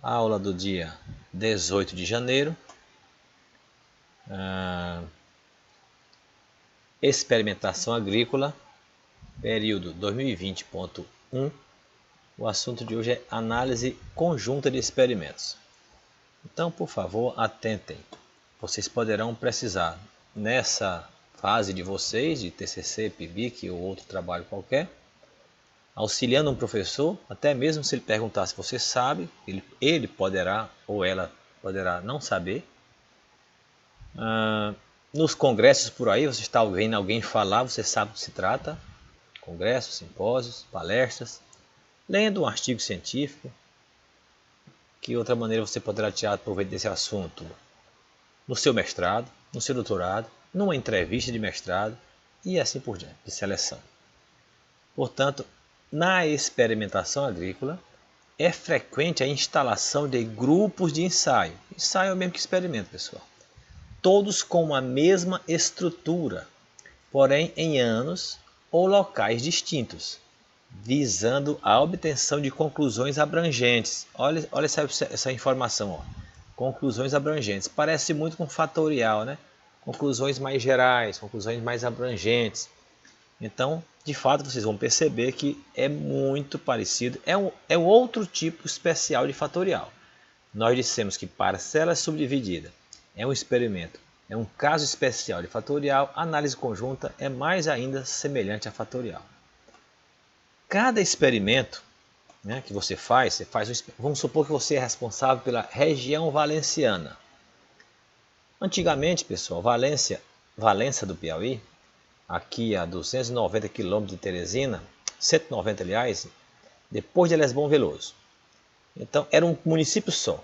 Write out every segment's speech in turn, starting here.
Aula do dia 18 de janeiro. Experimentação agrícola, período 2020.1. O assunto de hoje é análise conjunta de experimentos. Então, por favor, atentem. Vocês poderão precisar, nessa fase de vocês, de TCC, PIBIC ou outro trabalho qualquer, auxiliando um professor, até mesmo se ele perguntar se você sabe, ele poderá ou ela poderá não saber. Nos congressos por aí, você está ouvindo alguém falar, você sabe do que se trata. Congressos, simpósios, palestras, lendo um artigo científico. Que outra maneira você poderá tirar proveito desse assunto? No seu mestrado, no seu doutorado, numa entrevista de mestrado e assim por diante, de seleção. Portanto, na experimentação agrícola, é frequente a instalação de grupos de ensaio. Ensaio é o mesmo que experimento, pessoal. Todos com a mesma estrutura, porém em anos ou locais distintos, visando a obtenção de conclusões abrangentes. Olha essa informação, ó. Conclusões abrangentes. Parece muito com fatorial, né? Conclusões mais gerais, conclusões mais abrangentes. Então, de fato, vocês vão perceber que é muito parecido. É um outro tipo especial de fatorial. Nós dissemos que parcela subdividida é um experimento, é um caso especial de fatorial. Análise conjunta é mais ainda semelhante a fatorial. Cada experimento, né, que você faz vamos supor que você é responsável pela região valenciana. Antigamente, pessoal, Valença do Piauí, aqui a 290 km de Teresina, 190 aliás, depois de Lesbom Veloso. Então era um município só.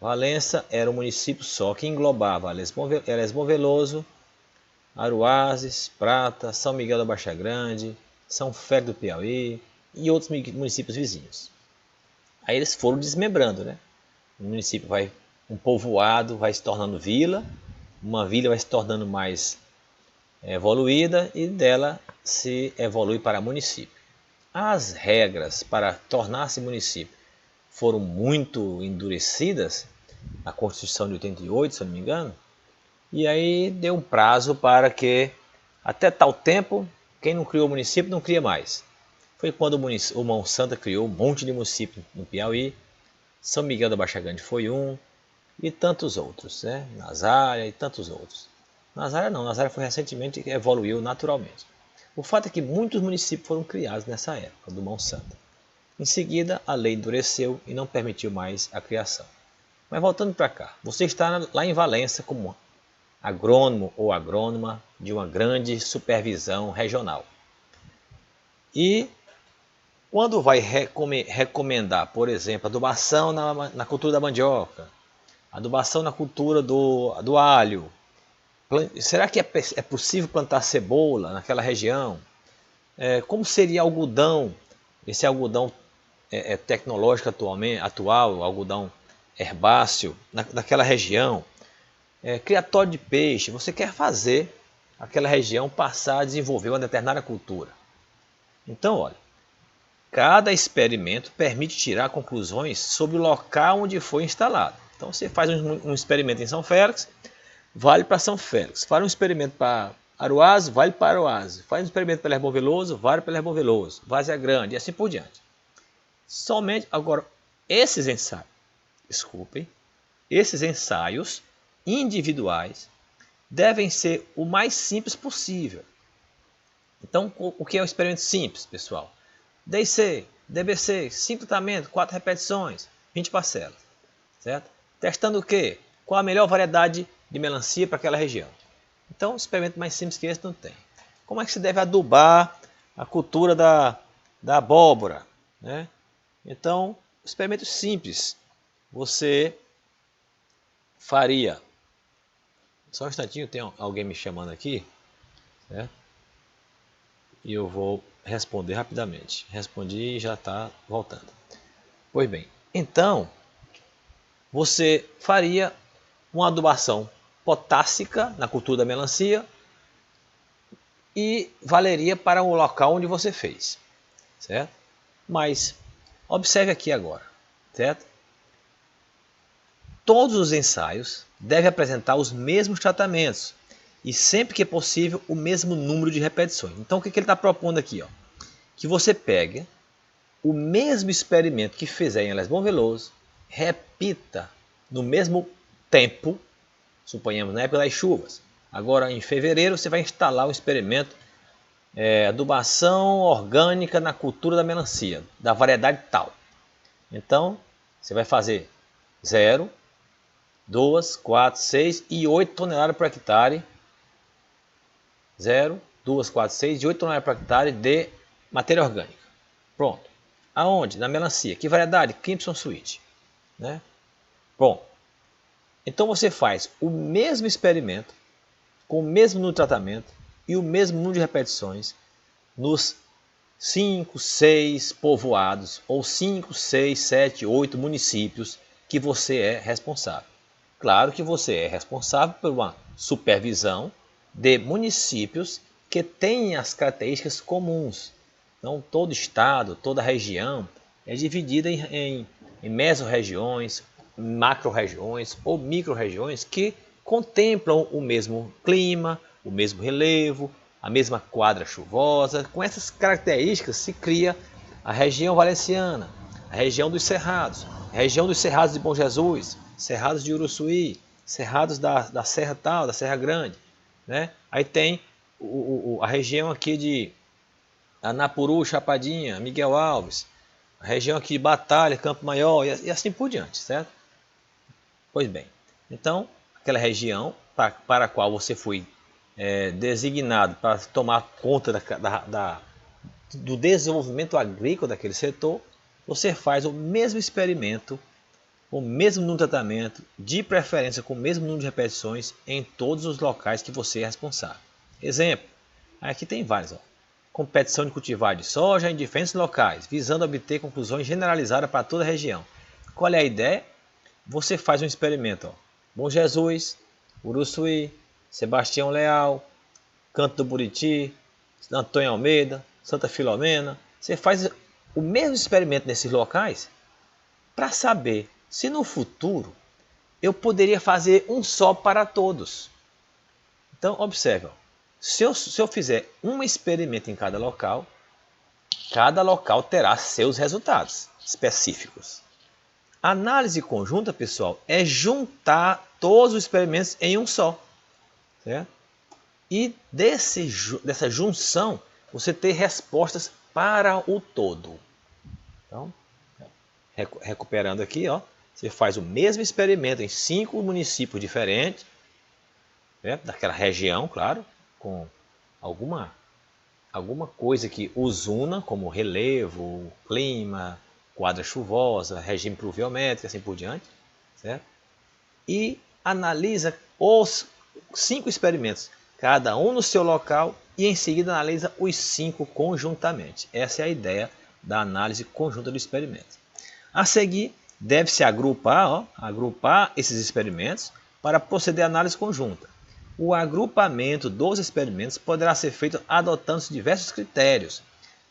Valença era um município só que englobava Lesbom Veloso, Aruazes, Prata, São Miguel da Baixa Grande, São Félix do Piauí e outros municípios vizinhos. Aí eles foram desmembrando, né? O município um povoado vai se tornando vila, uma vila vai se tornando mais evoluída e dela se evolui para município. As regras para tornar-se município foram muito endurecidas, na Constituição de 88, se eu não me engano, e aí deu um prazo para que, até tal tempo, quem não criou o município não cria mais. Foi quando o Monsanto criou um monte de município no Piauí, São Miguel da Baixa Grande foi um, e tantos outros, né? Nazária e tantos outros. Nazária foi recentemente que evoluiu naturalmente. O fato é que muitos municípios foram criados nessa época do Monsanto. Em seguida, a lei endureceu e não permitiu mais a criação. Mas voltando para cá, você está lá em Valença como agrônomo ou agrônoma de uma grande supervisão regional. E quando vai recomendar, por exemplo, adubação na cultura da mandioca, adubação na cultura do alho, será que é possível plantar cebola naquela região? Como seria algodão, esse algodão tecnológico atual, algodão herbáceo, naquela região? Criatório de peixe, você quer fazer aquela região passar a desenvolver uma determinada cultura. Então, olha, cada experimento permite tirar conclusões sobre o local onde foi instalado. Então, você faz um experimento em São Félix, vale para São Félix. Faz um experimento para Aruazes, vale para Aruazes. Faz um experimento para Lesbom Veloso, vale para Lesbom Veloso. Várzea Grande e assim por diante. Somente, agora, esses ensaios individuais devem ser o mais simples possível. Então, o que é um experimento simples, pessoal? DIC, DBC, 5 tratamentos, 4 repetições, 20 parcelas. Certo? Testando o quê? Qual a melhor variedade de melancia para aquela região. Então, um experimento mais simples que esse não tem. Como é que se deve adubar a cultura da abóbora? Né? Então, experimento simples. Você faria. Só um instantinho, tem alguém me chamando aqui. Certo? E eu vou responder rapidamente. Respondi e já está voltando. Pois bem, então você faria uma adubação potássica na cultura da melancia e valeria para o local onde você fez, certo? Mas observe aqui agora, certo? Todos os ensaios devem apresentar os mesmos tratamentos e, sempre que possível, o mesmo número de repetições. Então, o que ele está propondo aqui? Que você pegue o mesmo experimento que fizer em Elis Boas Veloso, repita no mesmo tempo, suponhamos na época das chuvas. Agora, em fevereiro, você vai instalar um experimento adubação orgânica na cultura da melancia, da variedade tal. Então, você vai fazer 0, 2, 4, 6 e 8 toneladas por hectare. 0, 2, 4, 6 e 8 toneladas por hectare de matéria orgânica. Pronto. Aonde? Na melancia. Que variedade? Crimson Sweet. Né? Bom, então você faz o mesmo experimento, com o mesmo número de tratamento e o mesmo número de repetições nos 5, 6 povoados ou 5, 6, 7, 8 municípios que você é responsável. Claro que você é responsável por uma supervisão de municípios que têm as características comuns. Então, todo estado, toda região é dividida em mesorregiões, macro-regiões ou micro-regiões que contemplam o mesmo clima, o mesmo relevo, a mesma quadra chuvosa. Com essas características se cria a região valenciana, a região dos Cerrados, a região dos Cerrados de Bom Jesus, Cerrados de Uruçuí, Cerrados da Serra Tal, da Serra Grande. Né? Aí tem a região aqui de Anapuru, Chapadinha, Miguel Alves, a região aqui de Batalha, Campo Maior e assim por diante, certo? Pois bem, então aquela região para a qual você foi designado para tomar conta do desenvolvimento agrícola daquele setor, você faz o mesmo experimento, o mesmo número de tratamento, de preferência com o mesmo número de repetições em todos os locais que você é responsável. Exemplo, aqui tem vários. Competição de cultivar de soja em diferentes locais, visando obter conclusões generalizadas para toda a região. Qual é a ideia? Você faz um experimento. Bom Jesus, Uruçuí, Sebastião Leal, Canto do Buriti, Antônio Almeida, Santa Filomena. Você faz o mesmo experimento nesses locais para saber se no futuro eu poderia fazer um só para todos. Então, observe, se eu fizer um experimento em cada local terá seus resultados específicos. A análise conjunta, pessoal, é juntar todos os experimentos em um só. Certo? E dessa junção, você ter respostas para o todo. Então, recuperando aqui, você faz o mesmo experimento em 5 municípios diferentes, daquela região, claro, com alguma coisa que os una, como relevo, clima, quadra chuvosa, regime pluviométrico, assim por diante, certo? E analisa os 5 experimentos, cada um no seu local, e em seguida analisa os 5 conjuntamente. Essa é a ideia da análise conjunta do experimento. A seguir, deve-se agrupar esses experimentos para proceder à análise conjunta. O agrupamento dos experimentos poderá ser feito adotando diversos critérios,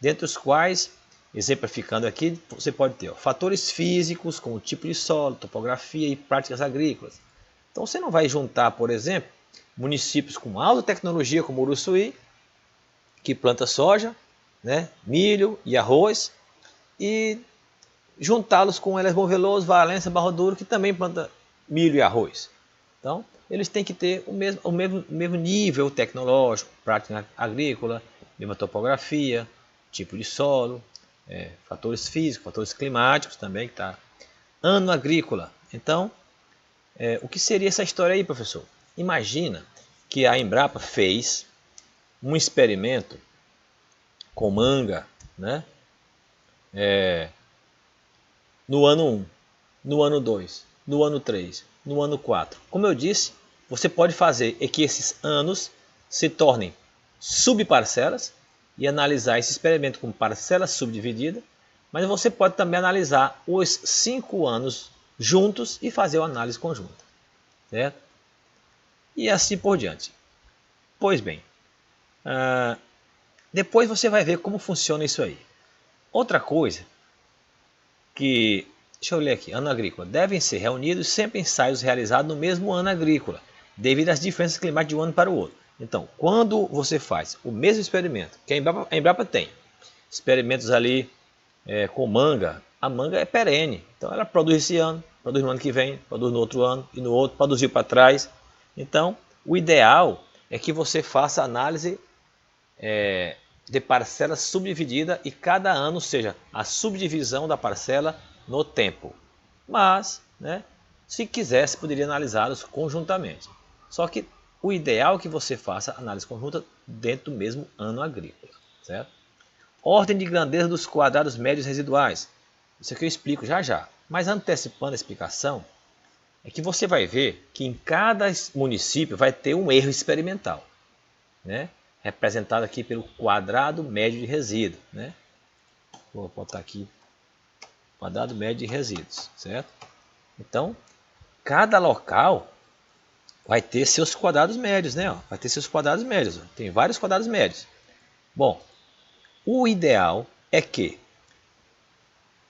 dentre os quais, exemplificando aqui, você pode ter fatores físicos, como tipo de solo, topografia e práticas agrícolas. Então você não vai juntar, por exemplo, municípios com alta tecnologia, como Uruçuí, que planta soja, milho e arroz, e juntá-los com Elis Boas Veloso, Valença, Barra Duro, que também planta milho e arroz. Então, eles têm que ter o mesmo nível tecnológico, prática agrícola, mesma topografia, tipo de solo, fatores físicos, fatores climáticos também, que está. Ano agrícola. Então, o que seria essa história aí, professor? Imagina que a Embrapa fez um experimento com manga, no ano 1, no ano 2, no ano 3, no ano 4. Como eu disse, você pode fazer que esses anos se tornem subparcelas e analisar esse experimento como parcelas subdivididas, mas você pode também analisar os 5 anos juntos e fazer uma análise conjunta. Certo? E assim por diante. Pois bem, depois você vai ver como funciona isso aí. Outra coisa que deixa eu ler aqui, ano agrícola. Devem ser reunidos sempre ensaios realizados no mesmo ano agrícola, devido às diferenças climáticas de um ano para o outro. Então, quando você faz o mesmo experimento, que a Embrapa tem, experimentos ali com manga, a manga é perene, então ela produz esse ano, produz no ano que vem, produz no outro ano e no outro, produziu para trás. Então, o ideal é que você faça análise de parcela subdividida e cada ano seja a subdivisão da parcela no tempo. Mas, né, se quisesse, poderia analisá-los conjuntamente. Só que o ideal é que você faça análise conjunta dentro do mesmo ano agrícola, certo? Ordem de grandeza dos quadrados médios residuais. Isso aqui eu explico já já. Mas antecipando a explicação, é que você vai ver que em cada município vai ter um erro experimental, né? Representado aqui pelo quadrado médio de resíduo, né? Vou botar aqui quadrado médio de resíduos, certo? Então, cada local vai ter seus quadrados médios, né? Vai ter seus quadrados médios. Tem vários quadrados médios. Bom, o ideal é que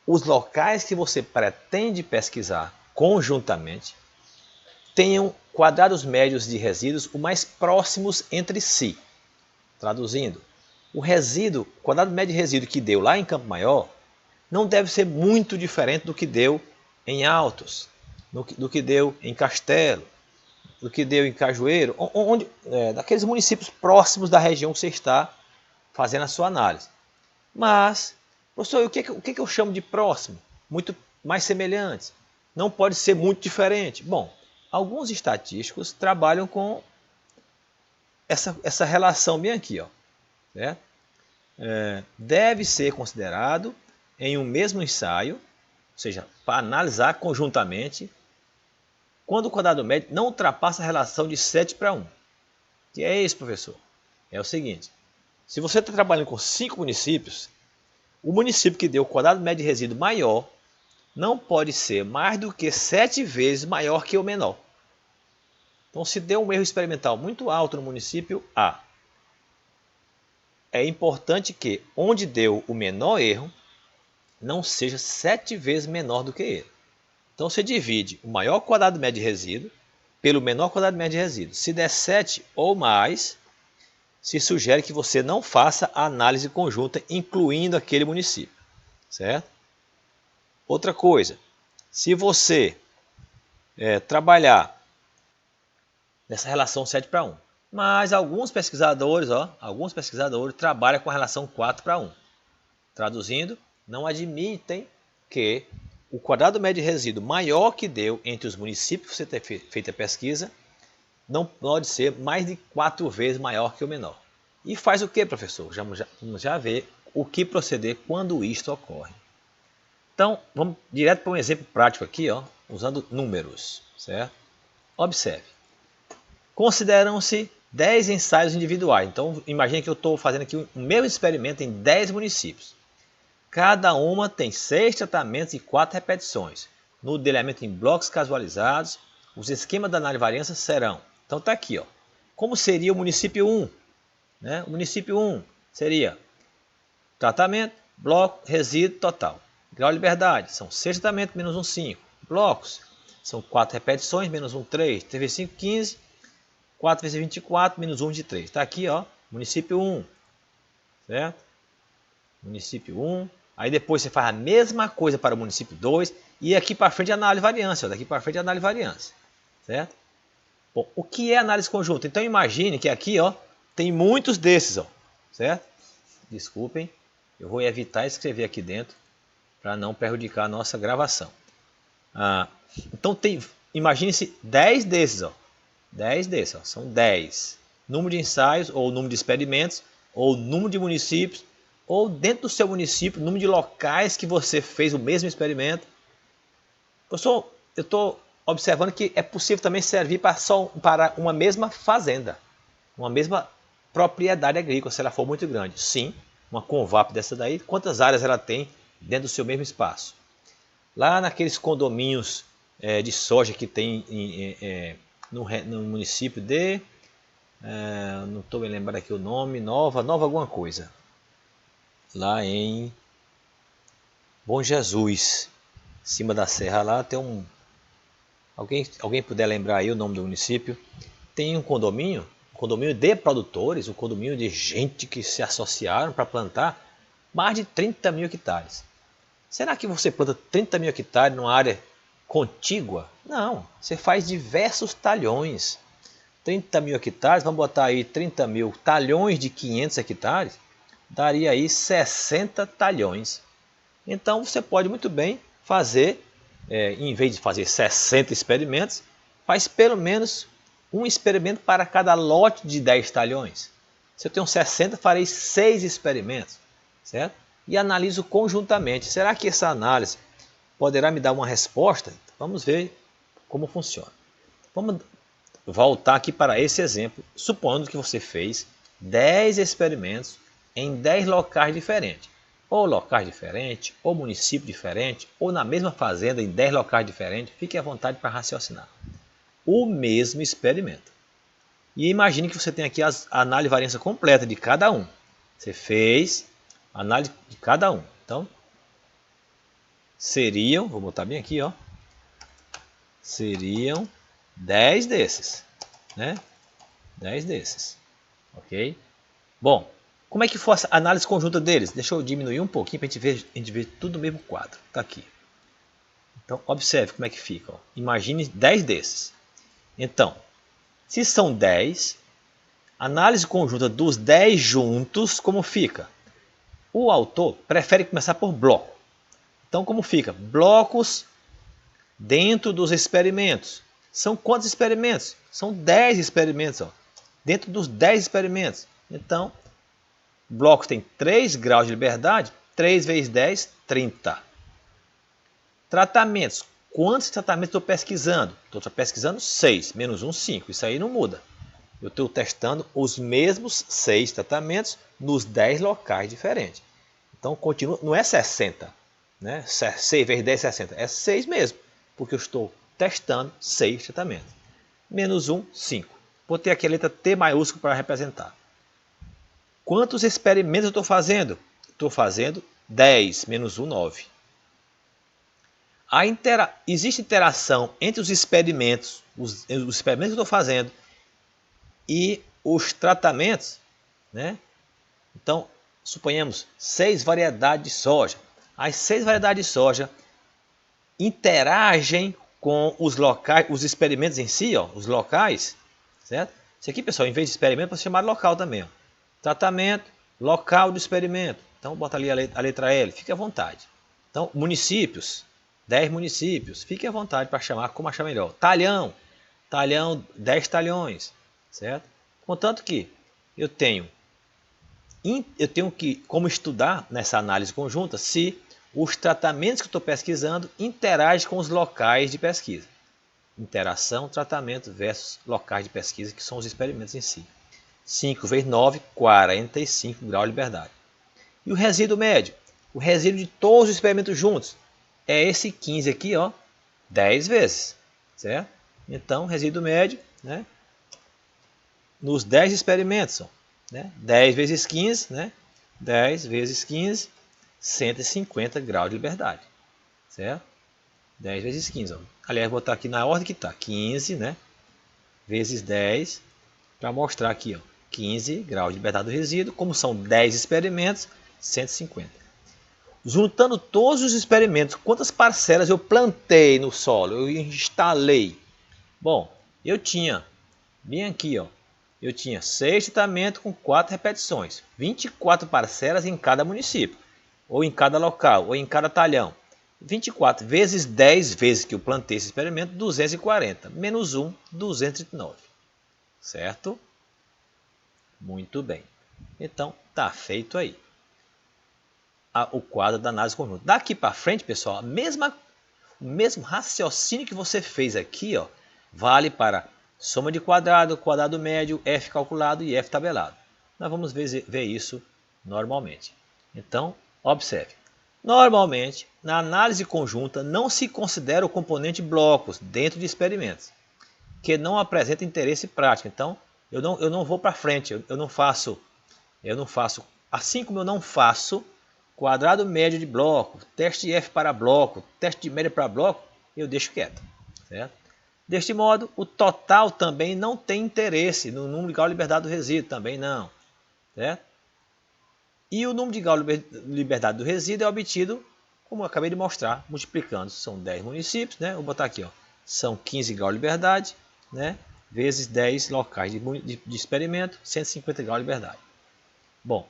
os locais que você pretende pesquisar conjuntamente tenham quadrados médios de resíduos o mais próximos entre si. Traduzindo, o resíduo, o quadrado médio de resíduo que deu lá em Campo Maior não deve ser muito diferente do que deu em Altos, do que deu em Castelo, do que deu em Cajueiro, daqueles municípios próximos da região que você está fazendo a sua análise. Mas, professor, o que eu chamo de próximo? Muito mais semelhantes. Não pode ser muito diferente. Bom, alguns estatísticos trabalham com essa relação bem aqui, ó, né? Deve ser considerado em um mesmo ensaio, ou seja, para analisar conjuntamente, quando o quadrado médio não ultrapassa a relação de 7:1. Que é isso, professor? É o seguinte, se você está trabalhando com 5 municípios, o município que deu o quadrado médio de resíduo maior não pode ser mais do que 7 vezes maior que o menor. Então, se deu um erro experimental muito alto no município A, é importante que onde deu o menor erro não seja 7 vezes menor do que ele. Então, você divide o maior quadrado médio de resíduo pelo menor quadrado médio de resíduo. Se der 7 ou mais, se sugere que você não faça a análise conjunta, incluindo aquele município, certo? Outra coisa, se você trabalhar nessa relação 7:1, mas alguns pesquisadores trabalham com a relação 4:1. Traduzindo, não admitem que o quadrado médio de resíduo maior que deu entre os municípios que você tem feito a pesquisa não pode ser mais de 4 vezes maior que o menor. E faz o que, professor? Vamos já ver o que proceder quando isto ocorre. Então, vamos direto para um exemplo prático aqui, ó, usando números, certo? Observe. Consideram-se 10 ensaios individuais. Então, imagine que eu estou fazendo aqui o meu experimento em 10 municípios. Cada uma tem 6 tratamentos e 4 repetições. No modelamento em blocos casualizados, os esquemas da análise de variância serão. Então, está aqui, ó. Como seria o município 1? Né? O município 1 seria tratamento, bloco, resíduo, total. Grau de liberdade, são 6 tratamentos menos 1, 5. Blocos, são 4 repetições, menos 1, 3. 3 vezes 5, 15. 4 vezes 24, menos 1, 23. Está aqui, ó, município 1. Certo? Município 1. Aí depois você faz a mesma coisa para o município 2. E aqui para frente análise de variância. Ó, daqui para frente análise de variância. Certo? Bom, o que é análise conjunta? Então imagine que aqui, ó, tem muitos desses, ó. Certo? Desculpem. Eu vou evitar escrever aqui dentro para não prejudicar a nossa gravação. Então imagine-se 10 desses, ó. 10 desses, ó, são 10. Número de ensaios, ou número de experimentos, ou número de municípios, ou dentro do seu município, número de locais que você fez o mesmo experimento. Eu estou observando que é possível também servir para uma mesma fazenda, uma mesma propriedade agrícola, se ela for muito grande. Sim, uma Convap dessa daí, quantas áreas ela tem dentro do seu mesmo espaço? Lá naqueles condomínios de soja que tem no município de, não estou me lembrando aqui o nome, Nova alguma coisa, lá em Bom Jesus, cima da serra lá tem um... Alguém puder lembrar aí o nome do município? Tem um condomínio de produtores, um condomínio de gente que se associaram para plantar mais de 30 mil hectares. Será que você planta 30 mil hectares numa área contígua? Não, você faz diversos talhões. 30 mil hectares, vamos botar aí 30 mil talhões de 500 hectares, daria aí 60 talhões. Então você pode muito bem fazer, em vez de fazer 60 experimentos, faz pelo menos um experimento para cada lote de 10 talhões. Se eu tenho 60, farei 6 experimentos, certo? E analiso conjuntamente. Será que essa análise poderá me dar uma resposta? Vamos ver como funciona. Vamos voltar aqui para esse exemplo, supondo que você fez 10 experimentos em 10 locais diferentes. Ou locais diferentes, ou município diferente, ou na mesma fazenda em 10 locais diferentes. Fique à vontade para raciocinar. O mesmo experimento. E imagine que você tem aqui a análise de variância completa de cada um. Você fez a análise de cada um. Então, seriam, vou botar bem aqui, ó, seriam 10 desses, né? 10 desses, ok? Bom, como é que foi a análise conjunta deles? Deixa eu diminuir um pouquinho para a gente ver tudo no mesmo quadro. Está aqui. Então, observe como é que fica. Ó. Imagine 10 desses. Então, se são 10, análise conjunta dos 10 juntos, como fica? O autor prefere começar por bloco. Então, como fica? Blocos dentro dos experimentos. São quantos experimentos? São 10 experimentos. Ó. Dentro dos 10 experimentos. Então, blocos tem 3 graus de liberdade. 3 vezes 10, 30. Tratamentos. Quantos tratamentos estou pesquisando? Estou pesquisando 6. Menos 1, 5. Isso aí não muda. Eu estou testando os mesmos 6 tratamentos nos 10 locais diferentes. Então, continua, não é 60. Né? 6 vezes 10, 60. É 6 mesmo. Porque eu estou testando 6 tratamentos. Menos 1, 5. Botei aqui a letra T maiúscula para representar. Quantos experimentos eu estou fazendo? Estou fazendo 10. Menos 1, 9. Existe interação entre os experimentos, os experimentos que eu estou fazendo e os tratamentos, né? Então, suponhamos 6 variedades de soja. As 6 variedades de soja interagem com os locais, os experimentos em si, ó, os locais, certo? Isso aqui, pessoal, em vez de experimento, pode ser chamado local também. Ó. Tratamento, local do experimento. Então, bota ali a letra L, fique à vontade. Então, municípios, 10 municípios, fique à vontade para chamar como achar melhor. Talhão, 10 certo? Contanto que eu tenho que, como estudar nessa análise conjunta, se os tratamentos que eu estou pesquisando interagem com os locais de pesquisa. Interação, tratamento versus locais de pesquisa, que são os experimentos em si. 5 vezes 9, 45 graus de liberdade. E o resíduo médio? O resíduo de todos os experimentos juntos é esse 15 aqui, ó, 10 vezes. Certo? Então, resíduo médio, né, nos 10 experimentos, né, 10 vezes 15, né, 10 vezes 15, 150 graus de liberdade. Certo? 10 vezes 15. Ó. Aliás, vou botar aqui na ordem que está. 15, né, vezes 10, para mostrar aqui, ó, 15 graus de liberdade do resíduo. Como são 10 experimentos, 150. Juntando todos os experimentos, quantas parcelas eu plantei no solo, eu instalei? Bom, eu tinha, bem aqui, ó, eu tinha 6 tratamentos com 4 repetições, 24 parcelas em cada município, ou em cada local, ou em cada talhão. 24 vezes 10 vezes que eu plantei esse experimento, 240, menos 1, 239. Certo? Muito bem. Então, tá feito aí o quadro da análise conjunta. Daqui para frente, pessoal, o mesmo raciocínio que você fez aqui, ó, vale para soma de quadrado, quadrado médio, f calculado e f tabelado. Nós vamos ver isso normalmente. Então, observe. Normalmente, na análise conjunta, não se considera o componente blocos dentro de experimentos, que não apresenta interesse prático. Então, eu não vou para frente, eu não faço, assim como eu não faço quadrado médio de bloco, teste de F para bloco, teste de média para bloco, eu deixo quieto, certo? Deste modo, o total também não tem interesse no número de Gauss-Liberdade do resíduo, também não, certo? E o número de Gauss-Liberdade do resíduo é obtido, como eu acabei de mostrar, multiplicando. São 10 municípios, né? Vou botar aqui, ó. São 15 Gauss-Liberdade, né? Vezes 10 locais de experimento, 150 Gauss-Liberdade. Bom,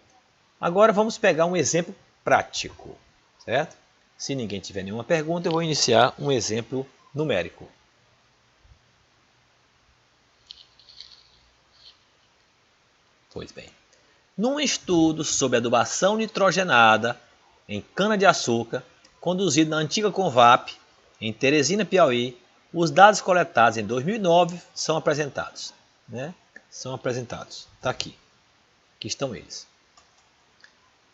agora vamos pegar um exemplo prático, certo? Se ninguém tiver nenhuma pergunta, eu vou iniciar um exemplo numérico. Pois bem, num estudo sobre adubação nitrogenada em cana-de-açúcar, conduzido na antiga Convap, em Teresina, Piauí, os dados coletados em 2009 são apresentados. Né? São apresentados. Está aqui. Aqui estão eles.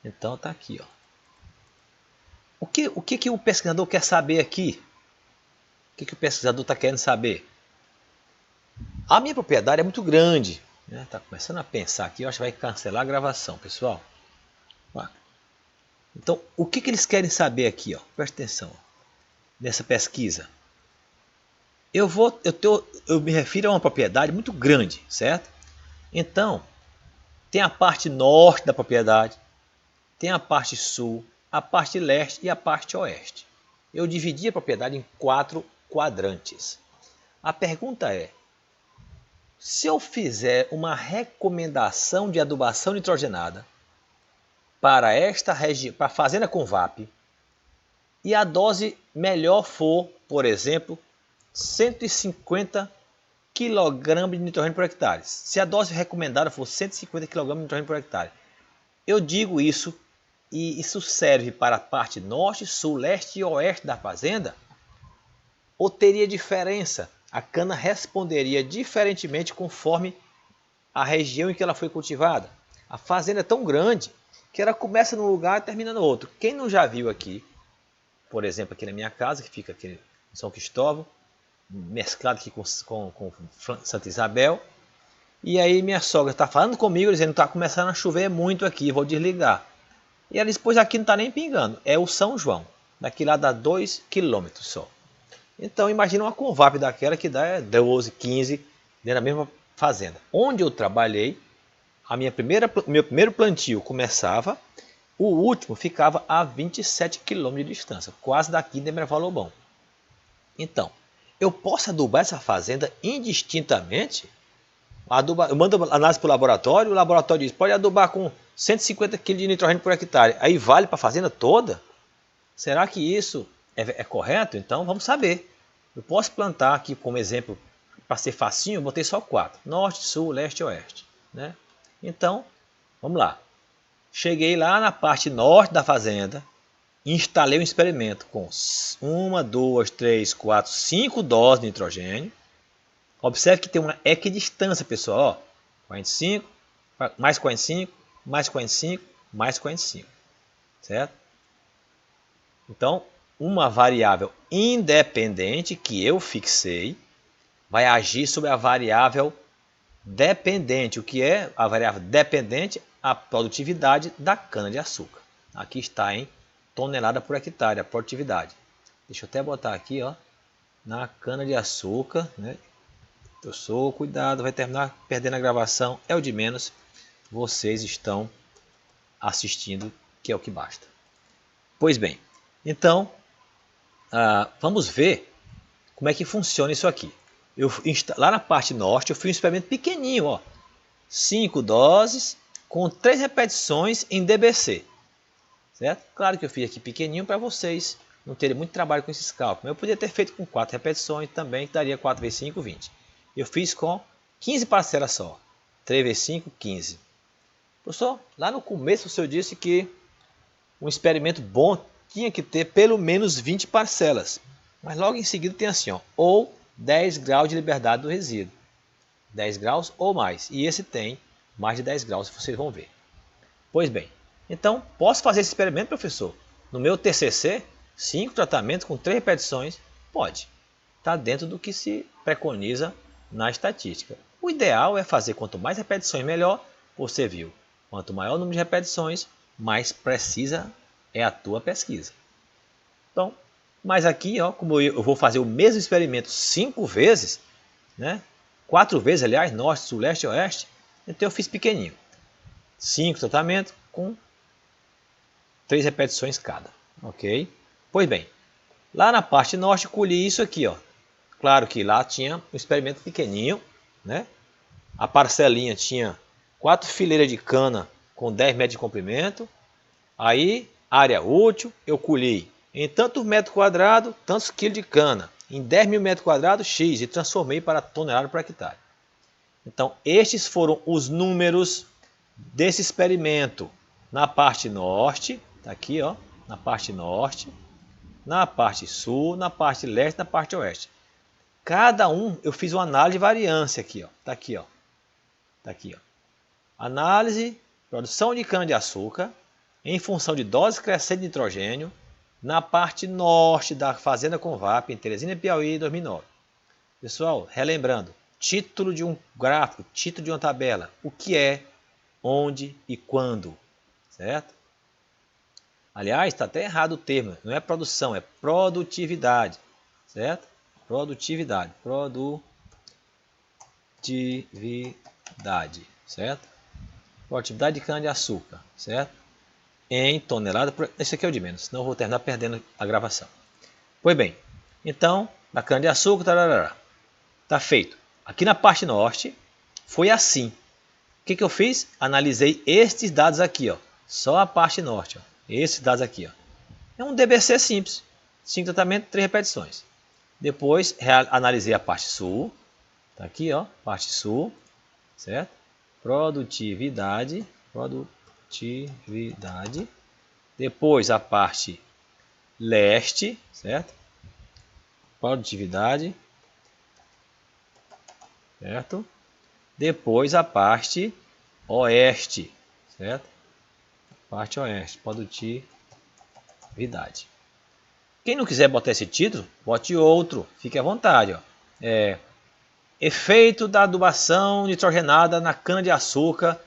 Então está aqui. Ó. O que o pesquisador quer saber aqui? O que o pesquisador está querendo saber? A minha propriedade é muito grande. Está começando a pensar aqui, eu acho que vai cancelar a gravação, pessoal. Então, o que eles querem saber aqui? Ó? Presta atenção nessa pesquisa. Eu me refiro a uma propriedade muito grande, certo? Então, tem a parte norte da propriedade, tem a parte sul, a parte leste e a parte oeste. Eu dividi a propriedade em 4 quadrantes. A pergunta é, se eu fizer uma recomendação de adubação nitrogenada para esta região, para a fazenda Convap, e a dose melhor for, por exemplo, 150 kg de nitrogênio por hectare. Se a dose recomendada for 150 kg de nitrogênio por hectare, eu digo isso e isso serve para a parte norte, sul, leste e oeste da fazenda? Ou teria diferença? A cana responderia diferentemente conforme a região em que ela foi cultivada. A fazenda é tão grande que ela começa num lugar e termina no outro. Quem não já viu aqui, por exemplo, aqui na minha casa, que fica aqui em São Cristóvão, mesclado aqui com Santa Isabel, e aí minha sogra está falando comigo, dizendo que está começando a chover muito aqui, vou desligar. E ela diz, pois aqui não está nem pingando, é o São João, daqui lá dá 2 km só. Então imagina uma Convap daquela que dá 12, 15, dentro da mesma fazenda. Onde eu trabalhei, meu primeiro plantio começava, o último ficava a 27 km de distância, quase daqui de Emerval Lobão. Então, eu posso adubar essa fazenda indistintamente? Eu mando análise para o laboratório diz, pode adubar com 150 kg de nitrogênio por hectare. Aí vale para a fazenda toda? Será que isso é correto? Então vamos saber. Eu posso plantar aqui como exemplo, para ser facinho, eu botei só 4. Norte, sul, leste e oeste. Né? Então, vamos lá. Cheguei lá na parte norte da fazenda, instalei um experimento com 1, 2, 3, 4, 5 doses de nitrogênio. Observe que tem uma equidistância, pessoal. Ó, 45, mais 45, mais 45, mais 45. Certo? Então, uma variável independente que eu fixei vai agir sobre a variável dependente. O que é a variável dependente? A produtividade da cana-de-açúcar. Aqui está em tonelada por hectare, a produtividade. Deixa eu até botar aqui, ó, na cana-de-açúcar, né? Cuidado, vai terminar perdendo a gravação, é o de menos. Vocês estão assistindo, que é o que basta. Pois bem, então, vamos ver como é que funciona isso aqui. Lá na parte norte eu fiz um experimento pequenininho, ó, 5 doses com 3 repetições em DBC. Certo? Claro que eu fiz aqui pequenininho para vocês não terem muito trabalho com esses cálculos. Eu podia ter feito com 4 repetições também, que daria 4 vezes 5, 20. Eu fiz com 15 parcelas só. 3 vezes 5, 15. Professor, lá no começo o senhor disse que um experimento bom tinha que ter pelo menos 20 parcelas. Mas logo em seguida tem assim, ó, ou 10 graus de liberdade do resíduo. 10 graus ou mais. E esse tem mais de 10 graus, vocês vão ver. Pois bem, então posso fazer esse experimento, professor? No meu TCC, 5 tratamentos com 3 repetições? Pode. Está dentro do que se preconiza na estatística. O ideal é fazer quanto mais repetições melhor. Você viu, quanto maior o número de repetições, mais precisa é a tua pesquisa. Então, mas aqui, ó, como eu vou fazer o mesmo experimento 5 vezes, né? 4 vezes, aliás, norte, sul, leste e oeste, então eu fiz pequenininho. 5 tratamentos com 3 repetições cada, ok? Pois bem, lá na parte norte colhi isso aqui, ó. Claro que lá tinha um experimento pequenininho, né? A parcelinha tinha 4 fileiras de cana com 10 metros de comprimento. Aí, área útil, eu colhi em tantos metros quadrados, tantos quilos de cana. Em 10 mil metros quadrados, X, e transformei para tonelada por hectare. Então, estes foram os números desse experimento na parte norte, tá aqui, ó, na parte norte, na parte sul, na parte leste, na parte oeste. Cada um eu fiz uma análise de variância aqui, ó, tá aqui, ó. Tá aqui, ó. Análise, produção de cana-de-açúcar em função de dose crescente de nitrogênio na parte norte da fazenda Convap, em Teresina, Piauí, 2009. Pessoal, relembrando, título de um gráfico, título de uma tabela, o que é, onde e quando, certo? Aliás, está até errado o termo, não é produção, é produtividade, certo? Produtividade, certo? Produtividade de cana-de-açúcar, certo? Em tonelada, esse aqui é o de menos, senão eu vou terminar perdendo a gravação. Pois bem, então, na cana-de-açúcar, tá feito. Aqui na parte norte, foi assim. O que eu fiz? Analisei estes dados aqui, ó. Só a parte norte, ó. Esses dados aqui, ó. É um DBC simples. 5 tratamentos, 3 repetições. Depois, analisei a parte sul. Tá aqui, ó. Parte sul, certo? Produtividade. Depois a parte leste, certo? Produtividade, certo? Depois a parte oeste, certo? Parte oeste, produtividade. Quem não quiser botar esse título, bote outro, fique à vontade, ó. Efeito da adubação nitrogenada na cana-de-açúcar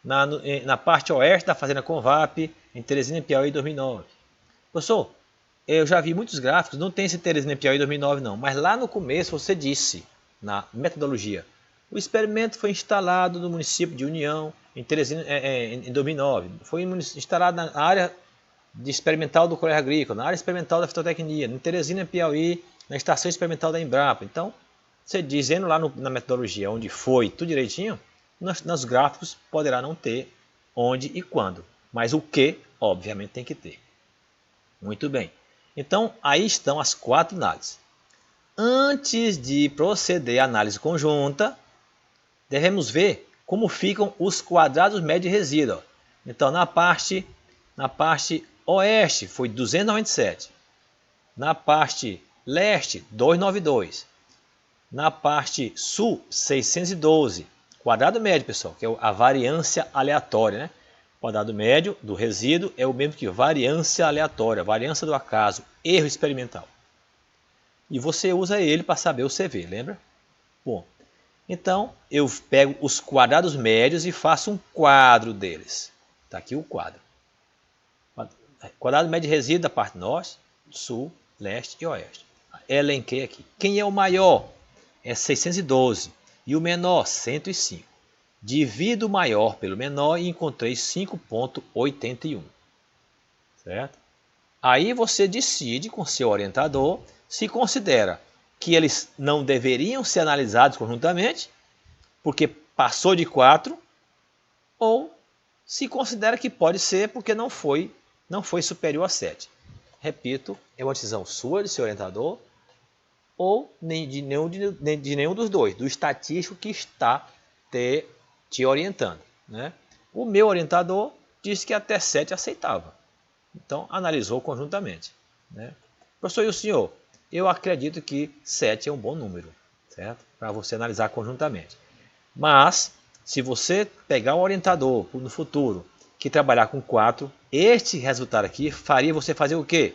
na parte oeste da fazenda Convap, em Teresina, Piauí, 2009. Professor, eu já vi muitos gráficos, não tem esse Teresina, Piauí, 2009 não, mas lá no começo você disse, na metodologia, o experimento foi instalado no município de União, em Teresina, em 2009. Foi instalado na área experimental do Colégio Agrícola, na área experimental da fitotecnia, em Teresina, Piauí, na estação experimental da Embrapa. Então, você dizendo lá na metodologia onde foi tudo direitinho, nos gráficos poderá não ter onde e quando, mas o que, obviamente, tem que ter. Muito bem. Então, aí estão as 4 análises. Antes de proceder à análise conjunta, devemos ver como ficam os quadrados médios de resíduo. Então, na parte oeste foi 297. Na parte leste, 292. Na parte sul, 612. Quadrado médio, pessoal, que é a variância aleatória, né? O quadrado médio do resíduo é o mesmo que variância aleatória, variância do acaso, erro experimental. E você usa ele para saber o CV, lembra? Bom, então eu pego os quadrados médios e faço um quadro deles. Está aqui o quadro. Quadrado médio de resíduo da parte norte, sul, leste e oeste. Elenquei aqui. Quem é o maior? É 612. E o menor, 105. Divido o maior pelo menor e encontrei 5,81. Certo? Aí você decide com seu orientador se considera que eles não deveriam ser analisados conjuntamente, porque passou de 4, ou se considera que pode ser porque não foi superior a 7. Repito, é uma decisão sua, de seu orientador, ou de nenhum dos dois, do estatístico que está te orientando. Né? O meu orientador disse que até 7 aceitava. Então, analisou conjuntamente. Né? Professor, e o senhor? Eu acredito que 7 é um bom número, certo? Para você analisar conjuntamente. Mas, se você pegar um orientador no futuro que trabalhar com 4, este resultado aqui faria você fazer o quê?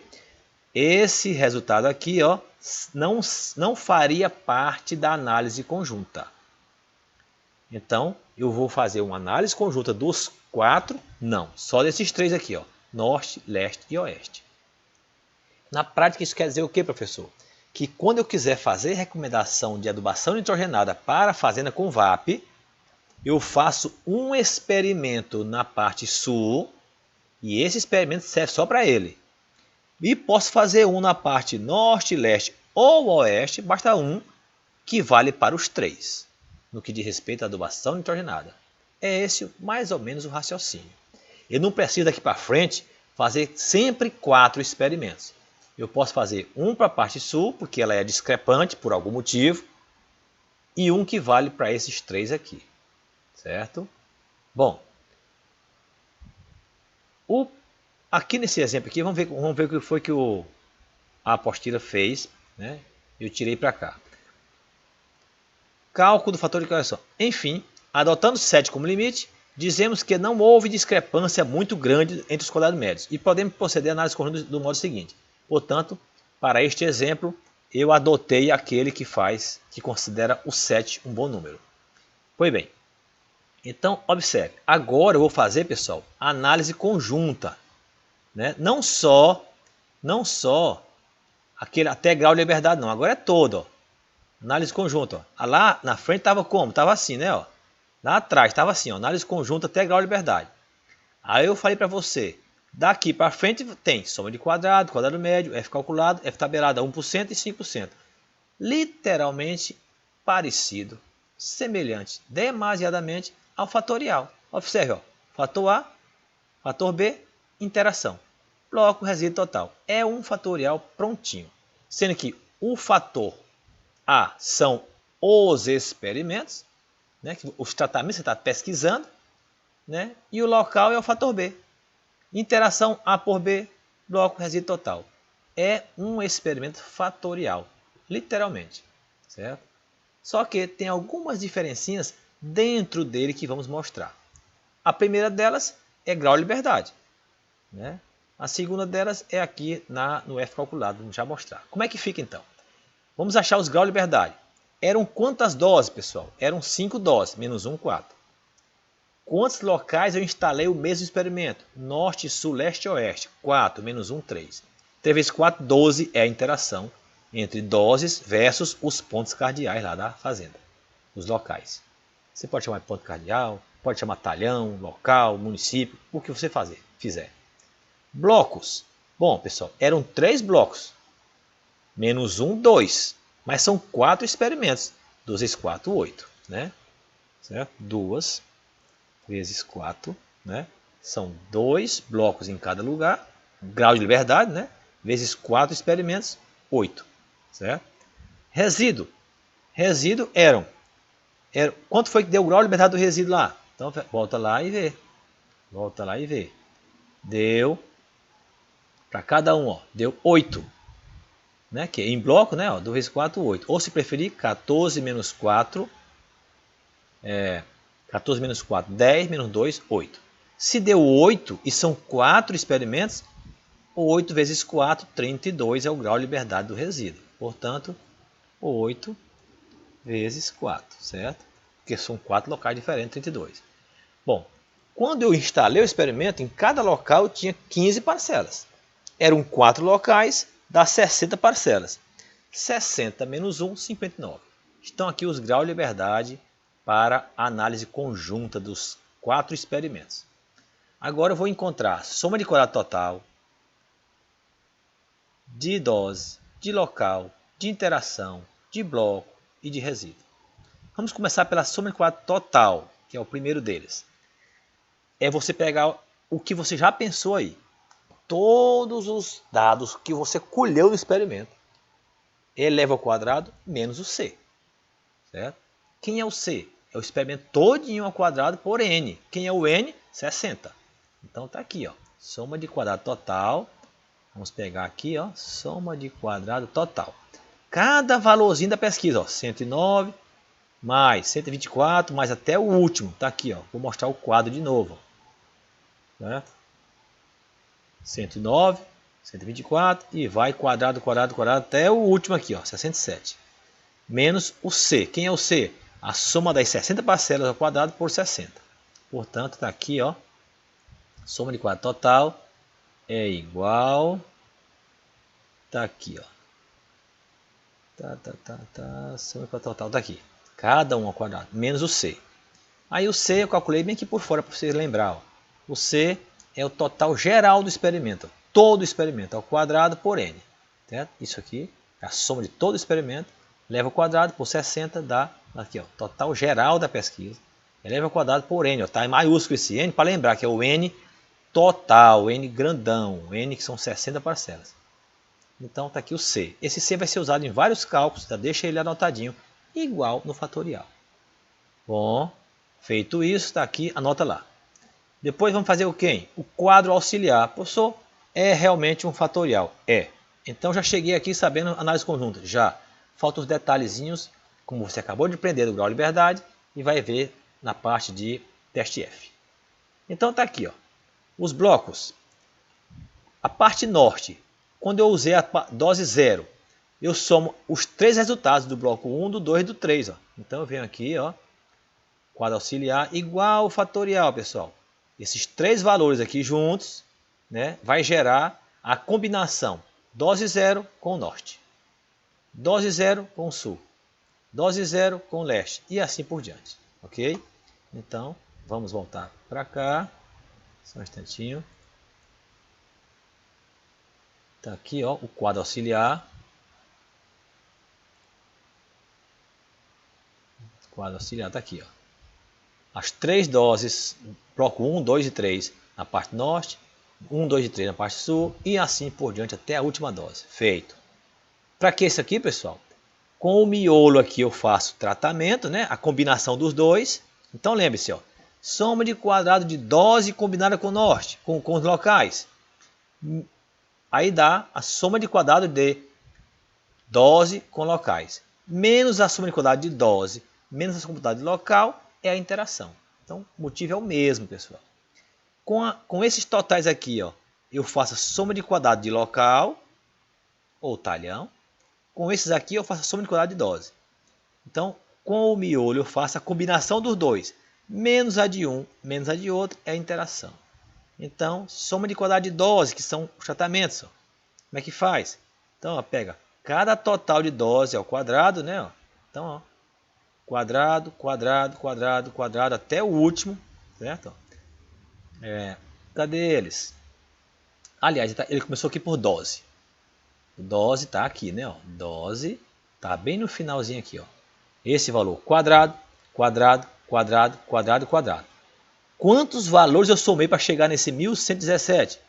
Esse resultado aqui, ó, não faria parte da análise conjunta. Então, eu vou fazer uma análise conjunta dos 4, não, só desses 3 aqui, ó. norte, leste e oeste. Na prática isso quer dizer o que, professor? Que quando eu quiser fazer recomendação de adubação nitrogenada para a fazenda com VAP, eu faço um experimento na parte sul e esse experimento serve só para ele. E posso fazer um na parte norte, leste ou oeste, basta um que vale para os três, no que diz respeito à adubação nitrogenada. É esse mais ou menos o raciocínio. Eu não preciso daqui para frente fazer sempre 4 experimentos. Eu posso fazer um para a parte sul, porque ela é discrepante por algum motivo, e um que vale para esses 3 aqui, certo? Bom, aqui nesse exemplo aqui, vamos ver o que foi que a apostila fez, né? Eu tirei para cá. Cálculo do fator de correção. Enfim, adotando 7 como limite, dizemos que não houve discrepância muito grande entre os quadrados médios e podemos proceder à análise conjunta do modo seguinte. Portanto, para este exemplo, eu adotei aquele que considera o 7 um bom número. Pois bem, então observe, agora eu vou fazer, pessoal, análise conjunta, né? Não só aquele até grau de liberdade, não, agora é todo, ó. Análise conjunta, ó. Lá na frente estava como? Estava assim, né? Ó. Lá atrás estava assim, ó, análise conjunta até grau de liberdade. Aí eu falei para você, daqui para frente tem soma de quadrado, quadrado médio, F calculado, F tabelado a 1% e 5%. Literalmente parecido, semelhante, demasiadamente ao fatorial. Observe, ó, fator A, fator B, interação. Bloco, resíduo total. É um fatorial prontinho. Sendo que o fator A são os experimentos, né, os tratamentos que você está pesquisando, né, e o local é o fator B. Interação A por B, bloco, resíduo total. É um experimento fatorial, literalmente, certo? Só que tem algumas diferencinhas dentro dele que vamos mostrar. A primeira delas é grau de liberdade, né? A segunda delas é aqui no F calculado, vamos já mostrar. Como é que fica então? Vamos achar os graus de liberdade. Eram quantas doses, pessoal? Eram 5 doses, menos 1, 4. Quantos locais eu instalei o mesmo experimento? Norte, sul, leste e oeste. 4, menos 1, 3. 3 vezes 4, 12 é a interação entre doses versus os pontos cardeais lá da fazenda. Os locais. Você pode chamar de ponto cardeal, pode chamar talhão, local, município, o que você fizer. Blocos. Bom, pessoal, eram 3 blocos. Menos 1, 2. Mas são 4 experimentos. 2 vezes 4, 8. Né? Certo? 2 vezes 4. Né? São 2 blocos em cada lugar. Grau de liberdade, né? Vezes 4 experimentos, 8. Certo? Resíduo. Resíduo eram. Quanto foi que deu o grau de liberdade do resíduo lá? Então, volta lá e vê. Volta lá e vê. Deu, para cada um, ó, deu 8. Né? Que em bloco, né? Ó, 2 vezes 4, 8. Ou se preferir, 14 menos 4. 14 menos 4, 10 menos 2, 8. Se deu 8 e são 4 experimentos, 8 vezes 4, 32 é o grau de liberdade do resíduo. Portanto, 8 vezes 4, certo? Porque são 4 locais diferentes, 32. Bom, quando eu instalei o experimento, em cada local eu tinha 15 parcelas. Eram 4 locais, dá 60 parcelas. 60 menos 1, 59. Estão aqui os graus de liberdade para a análise conjunta dos 4 experimentos. Agora eu vou encontrar soma de quadrado total, de dose, de local, de interação, de bloco e de resíduo. Vamos começar pela soma de quadrado total, que é o primeiro deles. É você pegar o que você já pensou aí. Todos os dados que você colheu no experimento. Eleva ao quadrado menos o C. Certo? Quem é o C? É o experimento todinho ao quadrado por N. Quem é o N? 60. Então está aqui, ó, soma de quadrado total. Vamos pegar aqui, ó, soma de quadrado total. Cada valorzinho da pesquisa, ó, 109 mais 124 mais até o último. Está aqui, ó. Vou mostrar o quadro de novo. Certo? 109, 124 e vai quadrado, quadrado, quadrado até o último aqui, ó, 67. Menos o C. Quem é o C? A soma das 60 parcelas ao quadrado por 60. Portanto, está aqui, ó, soma de quadrado total é igual, tá aqui, ó. Soma para total, tá aqui. Cada um ao quadrado, menos o C. Aí o C eu calculei bem aqui por fora para vocês lembrar, ó. O C é o total geral do experimento, todo o experimento ao quadrado por N. Certo? Isso aqui é a soma de todo o experimento, eleva ao quadrado por 60, dá aqui, ó, total geral da pesquisa, eleva ao quadrado por N, ó, tá em maiúsculo esse N, para lembrar que é o N total, N grandão, N que são 60 parcelas. Então está aqui o C. Esse C vai ser usado em vários cálculos, tá? Deixa ele anotadinho, igual no fatorial. Bom, feito isso, está aqui, anota lá. Depois vamos fazer o quê? O quadro auxiliar. Professor, é realmente um fatorial? É. Então já cheguei aqui sabendo análise conjunta. Já. Faltam os detalhezinhos, como você acabou de aprender do grau de liberdade, e vai ver na parte de teste F. Então está aqui, ó, os blocos. A parte norte, quando eu usei a dose 0, eu somo os três resultados do bloco 1, do 2 e do 3. Ó. Então eu venho aqui, ó, quadro auxiliar igual ao fatorial, pessoal. Esses três valores aqui juntos, né, vai gerar a combinação dose 0 com norte, dose 0 com sul, dose 0 com leste e assim por diante. Ok? Então, vamos voltar para cá. Só um instantinho. Está aqui, ó, o quadro auxiliar. O quadro auxiliar está aqui, ó. As três doses, bloco 1, 2 e 3 na parte norte, 1, 2 e 3 na parte sul e assim por diante até a última dose. Feito. Para que isso aqui, pessoal? Com o miolo aqui eu faço tratamento, né? A combinação dos dois. Então lembre-se, ó, soma de quadrado de dose combinada com norte, com os locais. Aí dá a soma de quadrado de dose com locais. Menos a soma de quadrado de dose, menos a soma de quadrado de local, é a interação. Então o motivo é o mesmo, pessoal. Com esses totais aqui, ó, eu faço a soma de quadrado de local, ou talhão. Com esses aqui eu faço a soma de quadrado de dose. Então, com o miolo eu faço a combinação dos dois. Menos a de um, menos a de outro é a interação. Então, soma de quadrado de dose, que são os tratamentos. Ó. Como é que faz? Então, ó, pega cada total de dose ao quadrado, né? Ó. Então, ó, quadrado, quadrado, quadrado, quadrado, até o último, certo? Cadê eles? Aliás, ele começou aqui por dose. Dose tá aqui, né? Ó. Dose tá bem no finalzinho aqui, ó. Esse valor quadrado, quadrado, quadrado, quadrado, quadrado. Quantos valores eu somei para chegar nesse 1117?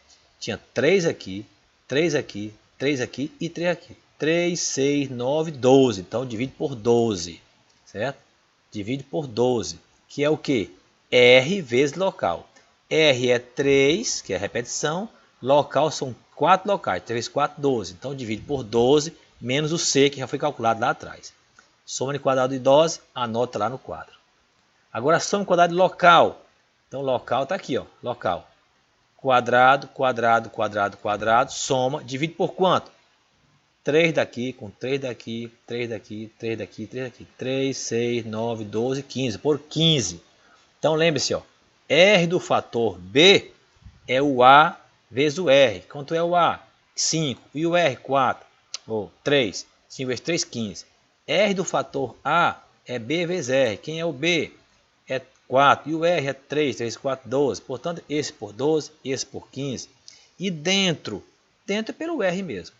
Tinha 3 aqui, 3 aqui, 3 aqui e 3 aqui. 3, 6, 9, 12. Então divide por 12, certo? Divide por 12, que é o que? R vezes local. R é 3, que é a repetição. Local são 4 locais. 3 vezes 4, 12. Então divide por 12, menos o C, que já foi calculado lá atrás. Soma de quadrado de dose, anota lá no quadro. Agora soma de quadrado de local. Então local está aqui, ó, local. Quadrado, quadrado, quadrado, quadrado, soma, divide por quanto? 3 daqui, com 3 daqui, 3 daqui, 3 daqui, 3 daqui. 3, 6, 9, 12, 15, por 15. Então lembre-se, ó, R do fator B é o A vezes o R. Quanto é o A? 5. E o R? 4. Ou 3. 5 vezes 3, 15. R do fator A é B vezes R. Quem é o B? É 4. E o R é 3. 3 vezes 4, 12. Portanto, esse por 12, esse por 15. E dentro é pelo R mesmo.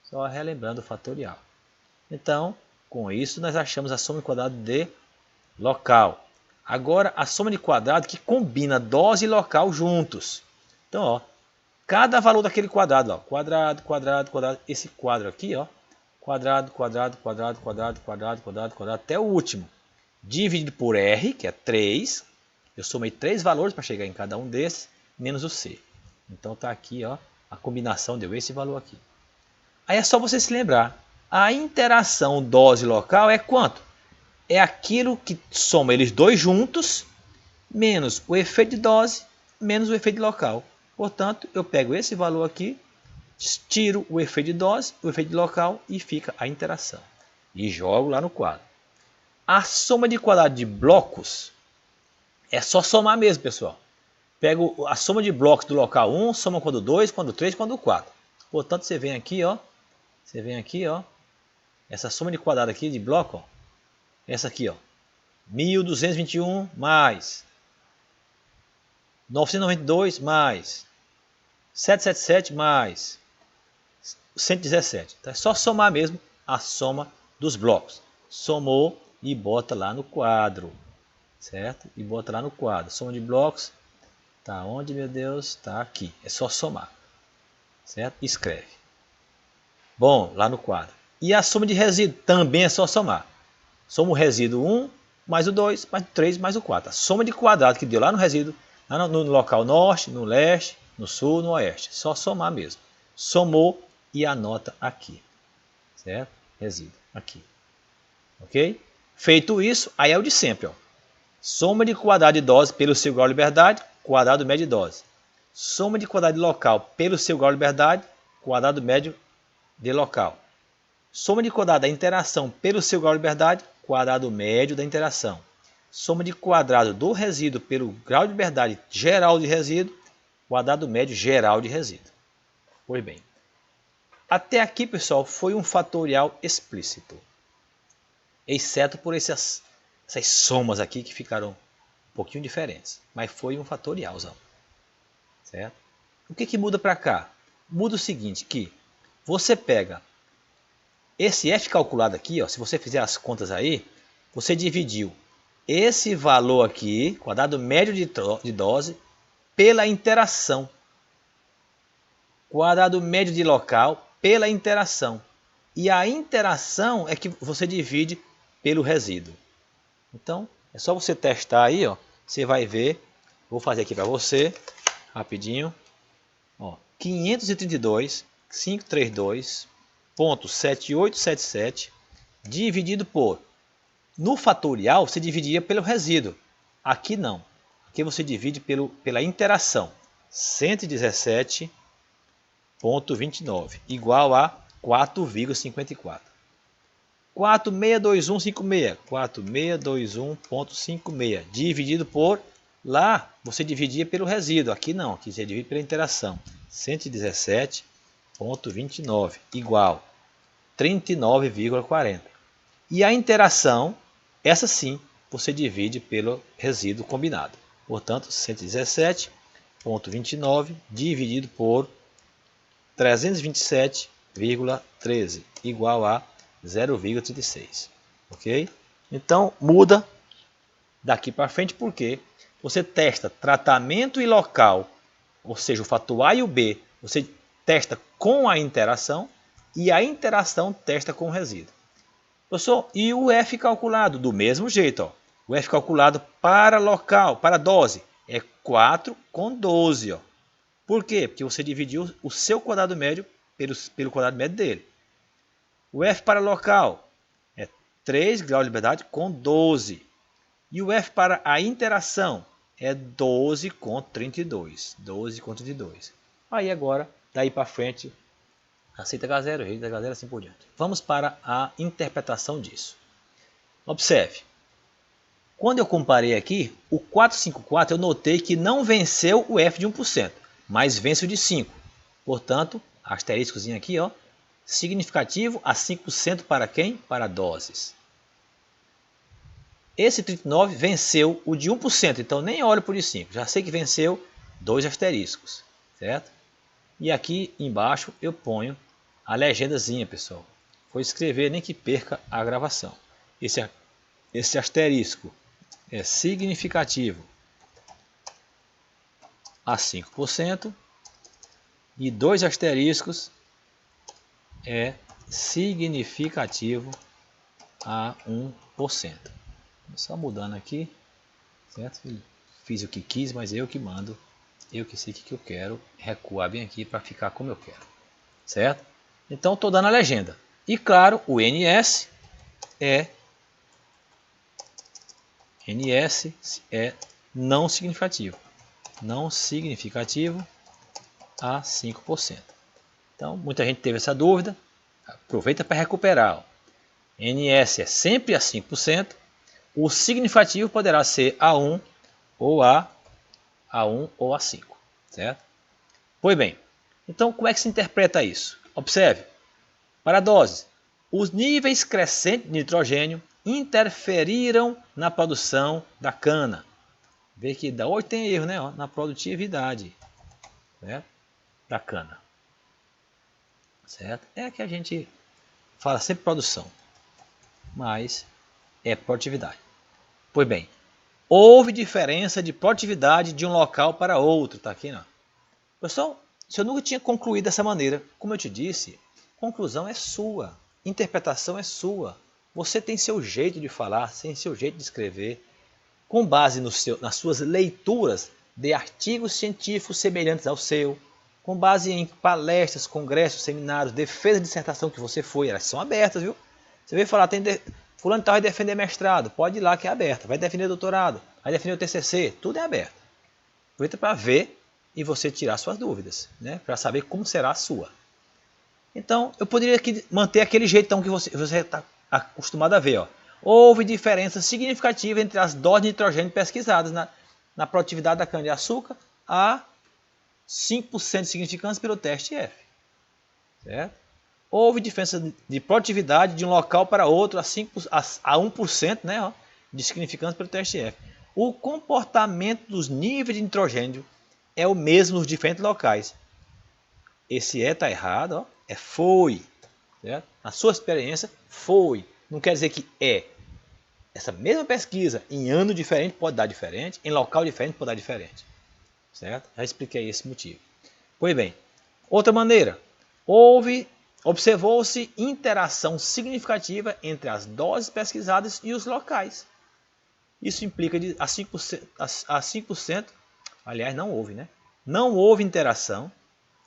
Só relembrando o fatorial. Então, com isso, nós achamos a soma de quadrado de local. Agora, a soma de quadrado que combina dose e local juntos. Então, ó, cada valor daquele quadrado, ó, quadrado, quadrado, quadrado, esse quadro aqui, ó, quadrado, quadrado, quadrado, quadrado, quadrado, quadrado, quadrado, até o último. Dividido por R, que é 3. Eu somei 3 valores para chegar em cada um desses, menos o C. Então está aqui, ó, a combinação deu esse valor aqui. Aí é só você se lembrar. A interação dose local é quanto? É aquilo que soma eles dois juntos, menos o efeito de dose, menos o efeito de local. Portanto, eu pego esse valor aqui, tiro o efeito de dose, o efeito de local e fica a interação. E jogo lá no quadro. A soma de quadrado de blocos é só somar mesmo, pessoal. pego a soma de blocos do local 1, soma com a do 2, com a do 3, com a do 4. Portanto, você vem aqui, ó. Essa soma de quadrado aqui de bloco, ó. Essa aqui, ó. 1221 mais 992 mais 777 mais 117. Então é só somar mesmo a soma dos blocos. Somou e bota lá no quadro. Certo? E bota lá no quadro. Soma de blocos. Tá onde, meu Deus? Tá aqui. É só somar. Certo? Escreve. Bom, lá no quadro. E a soma de resíduo também é só somar. Soma o resíduo 1 mais o 2 mais o 3 mais o 4. A soma de quadrado que deu lá no resíduo, lá no local norte, no leste, no sul, no oeste. Só somar mesmo. Somou e anota aqui. Certo? Resíduo aqui. Ok? Feito isso, aí é o de sempre. Ó. Soma de quadrado de dose pelo seu grau de liberdade, quadrado médio de dose. Soma de quadrado de local pelo seu grau de liberdade, quadrado médio de local. Soma de quadrado da interação pelo seu grau de liberdade, quadrado médio da interação. Soma de quadrado do resíduo pelo grau de liberdade geral de resíduo, quadrado médio geral de resíduo. Pois bem. Até aqui, pessoal, foi um fatorial explícito. Exceto por essas somas aqui que ficaram um pouquinho diferentes. Mas foi um fatorialzão. Certo? O que muda para cá? Muda o seguinte, que você pega esse F calculado aqui, ó, se você fizer as contas aí, você dividiu esse valor aqui, quadrado médio de dose, pela interação. Quadrado médio de local pela interação. E a interação é que você divide pelo resíduo. Então, é só você testar aí, ó. Você vai ver. Vou fazer aqui para você, rapidinho. Ó, 532.532.7877 dividido por... No fatorial, você dividia pelo resíduo. Aqui não. Aqui você divide pela interação. 117,29 igual a 4,54. 462156. 4621.56 dividido por... Lá você dividia pelo resíduo. Aqui não. Aqui você divide pela interação. 117,29 igual 39,40. E a interação, essa sim, você divide pelo resíduo combinado. Portanto, 117,29 dividido por 327,13 igual a 0,36. Ok? Então, muda daqui para frente porque você testa tratamento e local, ou seja, o fator A e o B, você testa com a interação e a interação testa com o resíduo. Professor, e o F calculado? Do mesmo jeito. Ó. O F calculado para local, para dose, é 4 com 12. Ó. Por quê? Porque você dividiu o seu quadrado médio pelo quadrado médio dele. O F para local é 3 graus de liberdade com 12. E o F para a interação é 12 com 32. 12 com 32. Aí agora, daí para frente... Aceita H0, rejeita H0, assim por diante. Vamos para a interpretação disso. Observe. Quando eu comparei aqui, o 454 eu notei que não venceu o F de 1%, mas vence o de 5%. Portanto, asteriscozinho aqui, ó, significativo a 5% para quem? Para doses. Esse 39 venceu o de 1%, então nem olho para o de 5%. Já sei que venceu 2 asteriscos, certo? E aqui embaixo eu ponho a legendazinha, pessoal. Vou escrever nem que perca a gravação. Esse asterisco é significativo a 5% e 2 asteriscos é significativo a 1%. Só mudando aqui, certo? Fiz o que quis, mas eu que mando. Eu que sei o que eu quero, recuar bem aqui para ficar como eu quero, certo? Então estou dando a legenda. E claro, o NS é não significativo. Não significativo a 5%. Então muita gente teve essa dúvida, aproveita para recuperar. Ó. NS é sempre a 5%, o significativo poderá ser a 1 ou a A1 ou A5, certo? Pois bem, então como é que se interpreta isso? Observe, para a dose, os níveis crescentes de nitrogênio interferiram na produção da cana. Vê que hoje tem erro, né? Na produtividade, né? Da cana, certo? É que a gente fala sempre produção, mas é produtividade. Pois bem, houve diferença de produtividade de um local para outro, tá aqui, não? Pessoal, se eu nunca tinha concluído dessa maneira, como eu te disse, conclusão é sua, interpretação é sua. Você tem seu jeito de falar, tem seu jeito de escrever, com base nas suas leituras de artigos científicos semelhantes ao seu, com base em palestras, congressos, seminários, defesa de dissertação que você foi, elas são abertas, viu? Você veio falar, fulano tal vai defender mestrado, pode ir lá que é aberta, vai defender doutorado, vai defender o TCC, tudo é aberto. Aproveita para ver e você tirar suas dúvidas, né? Para saber como será a sua. Então, eu poderia aqui manter aquele jeitão que você está acostumado a ver. Ó. Houve diferença significativa entre as doses de nitrogênio pesquisadas na produtividade da cana-de-açúcar a 5% de significância pelo teste F. Certo? Houve diferença de produtividade de um local para outro a 1%, né, ó, de significância pelo teste F. O comportamento dos níveis de nitrogênio é o mesmo nos diferentes locais. Esse está errado, ó, é foi. Certo? Na sua experiência, foi. Não quer dizer que é. Essa mesma pesquisa, em ano diferente, pode dar diferente, em local diferente, pode dar diferente. Certo? Já expliquei esse motivo. Pois bem, outra maneira. Observou-se interação significativa entre as doses pesquisadas e os locais. Isso implica a 5%, aliás, não houve, né? Não houve interação,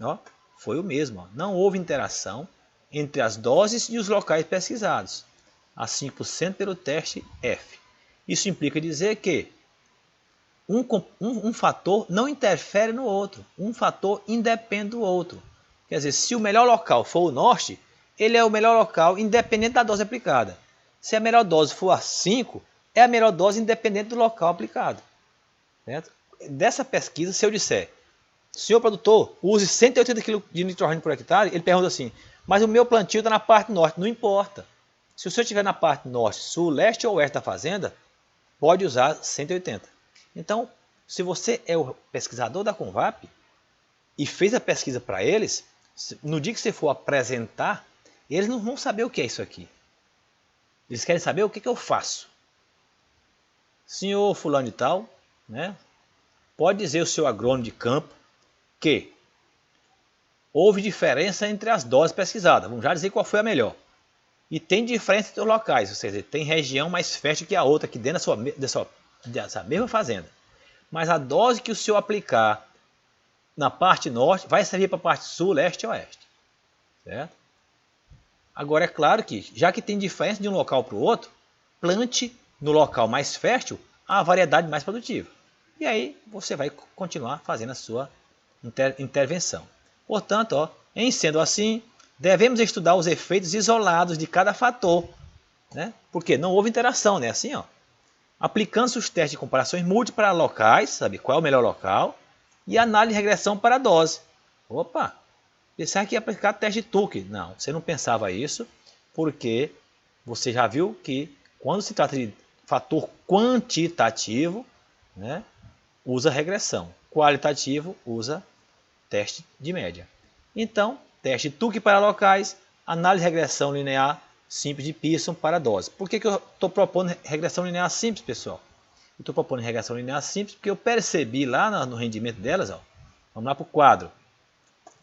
ó, foi o mesmo, ó, não houve interação entre as doses e os locais pesquisados, a 5% pelo teste F. Isso implica dizer que um fator não interfere no outro, um fator independe do outro. Quer dizer, se o melhor local for o norte, ele é o melhor local independente da dose aplicada. Se a melhor dose for a 5, é a melhor dose independente do local aplicado. Certo? Dessa pesquisa, se eu disser, senhor produtor, use 180 kg de nitrogênio por hectare, ele pergunta assim, mas o meu plantio está na parte norte, não importa. Se o senhor estiver na parte norte, sul, leste ou oeste da fazenda, pode usar 180. Então, se você é o pesquisador da Convap e fez a pesquisa para eles, no dia que você for apresentar, eles não vão saber o que é isso aqui. Eles querem saber o que eu faço. Senhor fulano e tal, né, pode dizer o seu agrônomo de campo que houve diferença entre as doses pesquisadas. Vamos já dizer qual foi a melhor. E tem diferença entre os locais, ou seja, tem região mais fértil que a outra aqui dentro dessa mesma fazenda. Mas a dose que o senhor aplicar na parte norte vai servir para a parte sul, leste e oeste. Certo? Agora é claro que, já que tem diferença de um local para o outro, plante no local mais fértil a variedade mais produtiva. E aí você vai continuar fazendo a sua intervenção. Portanto, ó, em sendo assim, devemos estudar os efeitos isolados de cada fator, né? Porque não houve interação, né? Assim, ó. Aplicando-se os testes de comparações múltiplas para locais, sabe qual é o melhor local, e análise de regressão para a dose. Opa! Pensar que ia aplicar teste de Tuck. Não, você não pensava isso, porque você já viu que quando se trata de fator quantitativo, né, usa regressão. Qualitativo usa teste de média. Então, teste Tuck para locais, análise de regressão linear simples de Pearson para dose. Por que eu estou propondo regressão linear simples, pessoal? Eu estou propondo regressão linear simples porque eu percebi lá no rendimento delas, ó, vamos lá para o quadro.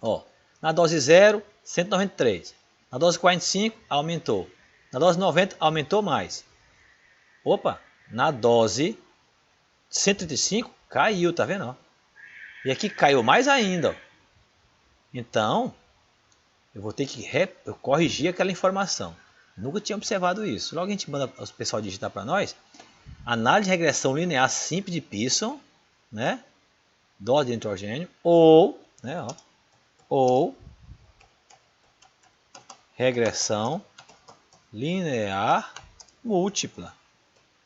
Ó, na dose 0, 193. Na dose 45, aumentou. Na dose 90, aumentou mais. Opa, na dose 135, caiu, tá vendo? Ó? E aqui caiu mais ainda. Ó. Então, eu vou ter que corrigir aquela informação. Nunca tinha observado isso. Logo a gente manda o pessoal digitar para nós. Análise de regressão linear simples de Pearson, né? Dose de nitrogênio, ou, né, ó, ou regressão linear múltipla,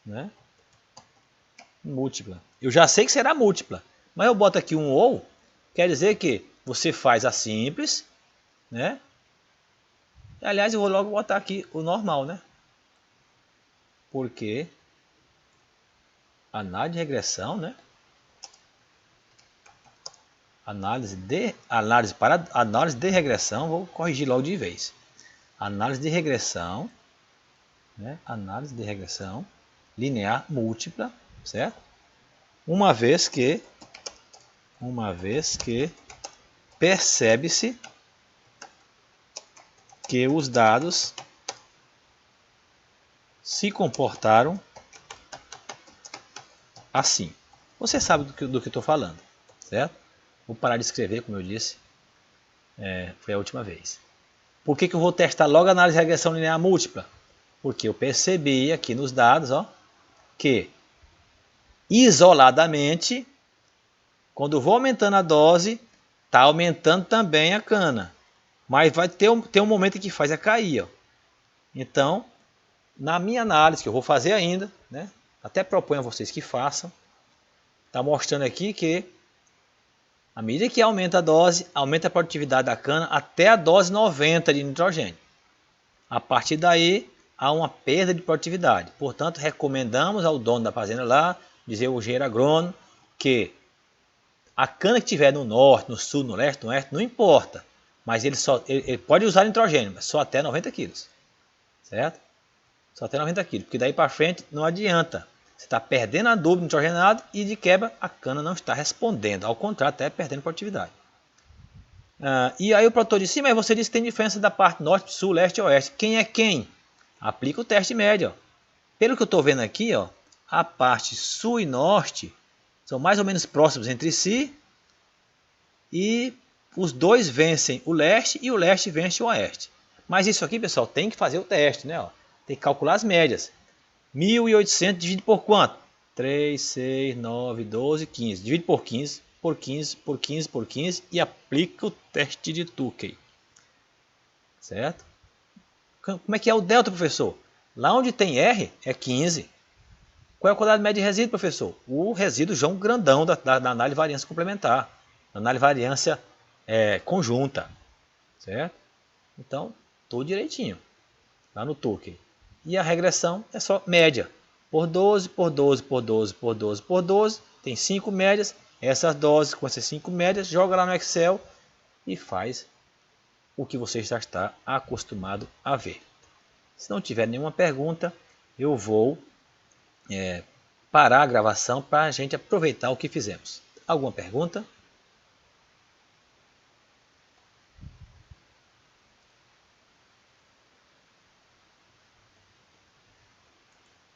né? Múltipla. Eu já sei que será múltipla, Mas eu boto aqui um ou, quer dizer que você faz a simples, né? Aliás, eu vou logo botar aqui o normal, né? Porque análise de regressão, né? Análise de regressão, vou corrigir logo de vez. Análise de regressão, né? Análise de regressão linear múltipla, certo? Uma vez que percebe-se que os dados se comportaram assim. Você sabe do que estou falando, certo? Vou parar de escrever, como eu disse, foi a última vez. Por que eu vou testar logo a análise de regressão linear múltipla? Porque eu percebi aqui nos dados, ó, que isoladamente, quando eu vou aumentando a dose, está aumentando também a cana. Mas vai ter um momento que faz a cair. Ó. Então, na minha análise, que eu vou fazer ainda, né, até proponho a vocês que façam, está mostrando aqui que à medida que aumenta a dose, aumenta a produtividade da cana até a dose 90 de nitrogênio. A partir daí, há uma perda de produtividade. Portanto, recomendamos ao dono da fazenda lá, dizer ao engenheiro agrônomo, que a cana que tiver no norte, no sul, no leste, no oeste, não importa. Mas ele pode usar nitrogênio, mas só até 90 quilos. Certo? Só até 90 quilos. Porque daí para frente não adianta. Você está perdendo adubo nitrogenado e de quebra a cana não está respondendo. Ao contrário, até perdendo produtividade. E aí o produtor disse, sim, mas você disse que tem diferença da parte norte, sul, leste e oeste. Quem é quem? Aplica o teste médio. Ó. Pelo que eu estou vendo aqui, ó, a parte sul e norte são mais ou menos próximos entre si e os dois vencem o leste e o leste vence o oeste. Mas isso aqui, pessoal, tem que fazer o teste, né? Ó. Tem que calcular as médias. 1.800 divide por quanto? 3, 6, 9, 12, 15. Divide por 15, por 15, por 15, por 15 e aplica o teste de Tukey. Certo? Como é que é o delta, professor? Lá onde tem R é 15. Qual é a quantidade média de resíduo, professor? O resíduo João grandão da análise de variância complementar. Da análise de variância conjunta. Certo? Então, tudo direitinho. Lá no Tukey. E a regressão é só média. Por 12, por 12, por 12, por 12, por 12. Tem 5 médias. Essas doses com essas 5 médias, joga lá no Excel e faz o que você já está acostumado a ver. Se não tiver nenhuma pergunta, eu vou parar a gravação para a gente aproveitar o que fizemos. Alguma pergunta?